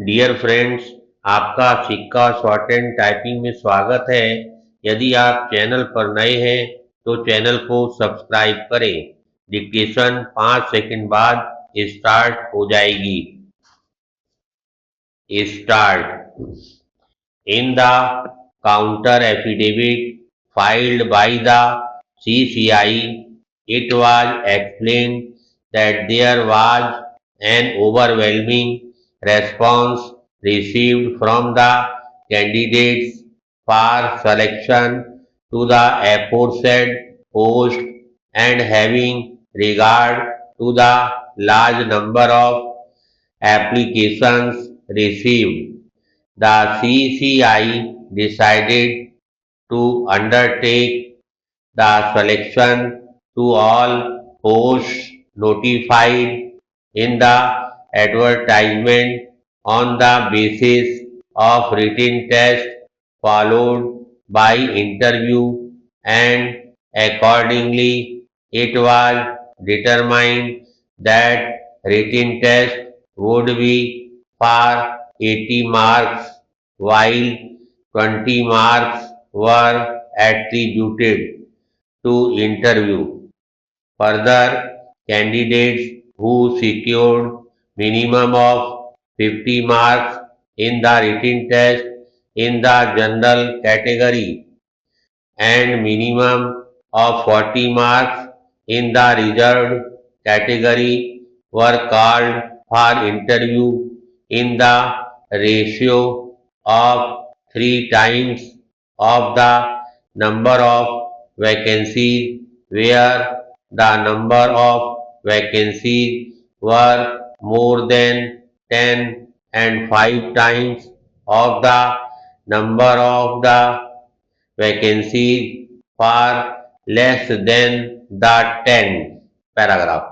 Dear friends, आपका सिक्का shorthand typing में स्वागत है। यदि आप चैनल पर नए हैं तो चैनल को सब्सक्राइब करें। डिक्टेशन 5 सेकंड बाद स्टार्ट हो जाएगी। Start. In the counter affidavit filed by the CCI, it was explained that there was an overwhelming response received from the candidates for selection to the aforesaid post, and having regard to the large number of applications received, the CCI decided to undertake the selection to all posts notified in the advertisement on the basis of written test followed by interview, and accordingly it was determined that written test would be for 80 marks, while 20 marks were attributed to interview. Further, candidates who secured minimum of 50 marks in the written test in the general category and minimum of 40 marks in the reserved category were called for interview in the ratio of 3 times of the number of vacancies, where the number of vacancies were more than 10 and 5 times of the number of the vacancies far less than the 10th paragraph.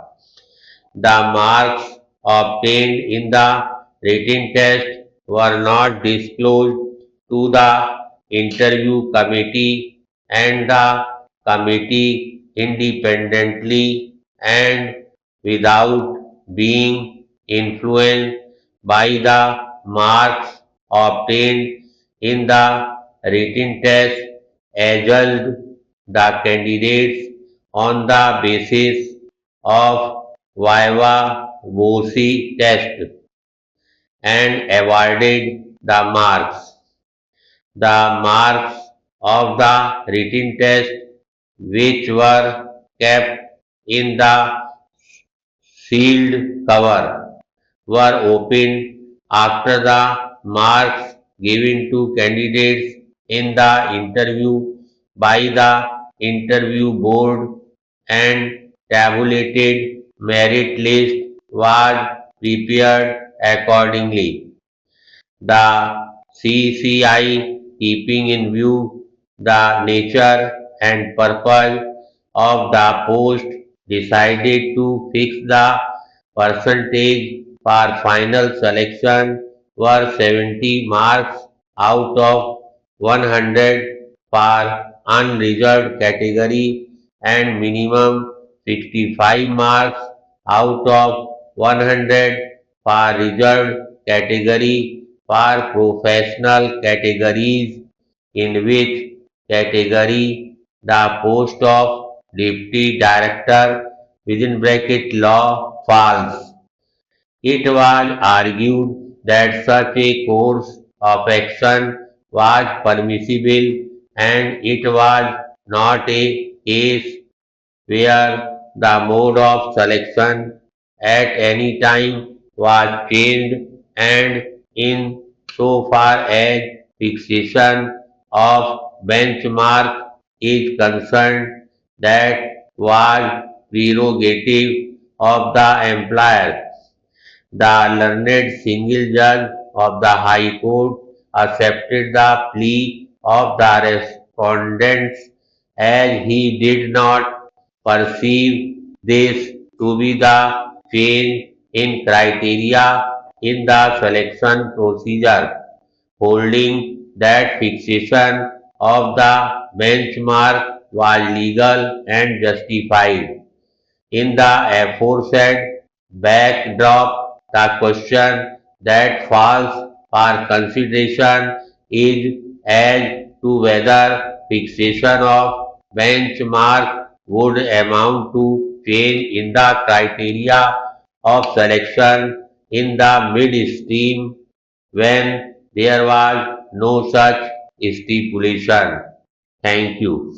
The marks obtained in the written test were not disclosed to the interview committee, and the committee independently and without being influenced by the marks obtained in the written test adjudged the candidates on the basis of viva voce test and awarded the marks. The marks of the written test, which were kept in the sealed cover, were opened after the marks given to candidates in the interview by the interview board, and tabulated merit list was prepared accordingly. The CCI, keeping in view the nature and purpose of the post, decided to fix the percentage for final selection were 70 marks out of 100 for unreserved category and minimum 65 marks out of 100 for reserved category for professional categories, in which category the post of deputy director within bracket law falls. It was argued that such a course of action was permissible, and it was not a case where the mode of selection at any time was changed, and in so far as fixation of benchmark is concerned, that was prerogative of the employer. The learned single judge of the High Court accepted the plea of the respondents, as he did not perceive this to be the change in criteria in the selection procedure, holding that fixation of the benchmark was legal and justified. In the aforesaid backdrop, the question that falls for consideration is as to whether fixation of benchmark would amount to change in the criteria of selection in the midstream when there was no such stipulation. Thank you.